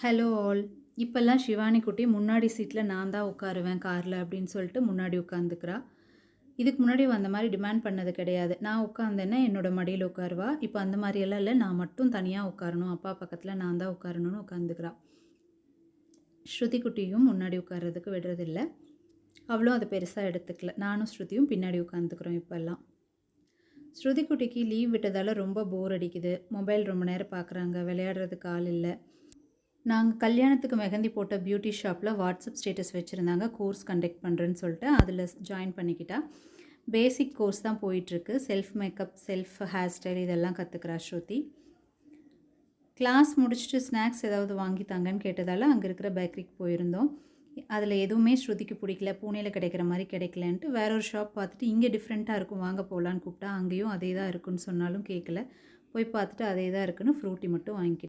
Hello all. இப்பல்லாம் ஷிவானி குட்டி முன்னாடி சீட்ல நான் தான் உட்காருவேன் கார்ல அப்படின்னு சொல்லிட்டு முன்னாடி உட்காந்துக்கிறா. இதுக்கு முன்னாடி அவ அந்த மாரி டிமாண்ட் பண்ணது கிடையாது. நான் உட்காந்தேன்னா என்னோட மடியில உட்காருவா. இப்ப அந்த மாரியெல்லாம் இல்ல. நான் மட்டும் தனியா உட்காரணும். அப்பா பக்கத்துல நான் தான் உட்காரணும்னு உட்காந்துக்கிறா. ஸ்ருதி குட்டியும் முன்னாடி உட்கார்றதுக்கு விடுறதில்ல. அவளும் அத பெருசா எடுத்துக்கல. நானும் ஸ்ருதியும் பின்னாடி உட்காந்துக்கிறோம் இப்பல்லாம். ஸ்ருதி குட்டிக்கு லீவ் விட்டதால ரொம்ப போர் அடிக்குது. மொபைல் ரொம்ப நேரம் பார்க்குறாங்க. விளையாடுறதுக்கு ஆள் இல்ல. நாங்க கல்யாணத்துக்கு மெஹந்தி போட்ட பியூட்டி ஷாப்பில் வாட்ஸ்அப் ஸ்டேட்டஸ் வச்சுருந்தாங்க. கோர்ஸ் கண்டக்ட் பண்ணுறேன்னு சொல்லிட்டு அதில் ஜாயின் பண்ணிக்கிட்டா. பேசிக் கோர்ஸ் தான் போயிட்டுருக்கு. Self makeup, self hair style இதெல்லாம் கற்றுக்கிறா ஸ்ருதி. கிளாஸ் முடிச்சுட்டு ஸ்நாக்ஸ் ஏதாவது வாங்கி தாங்கன்னு கேட்டதால் அங்கே இருக்கிற பேக்கரிக்கு போயிருந்தோம். அதில் எதுவுமே ஸ்ருதிக்கு பிடிக்கல. பூனேயில் கிடைக்கிற மாதிரி கிடைக்கலன்ட்டு வேற ஒரு ஷாப் பார்த்துட்டு இங்கே டிஃப்ரெண்ட்டாக இருக்கும் வாங்க போகலான்னு கூப்பிட்டா. அங்கேயும் அதே தான் இருக்குன்னு சொன்னாலும் கேட்கல. போய் பார்த்துட்டு அதே தான் இருக்குன்னு ஃப்ரூட்டி மட்டும் வாங்கிக்கிட்டேன்.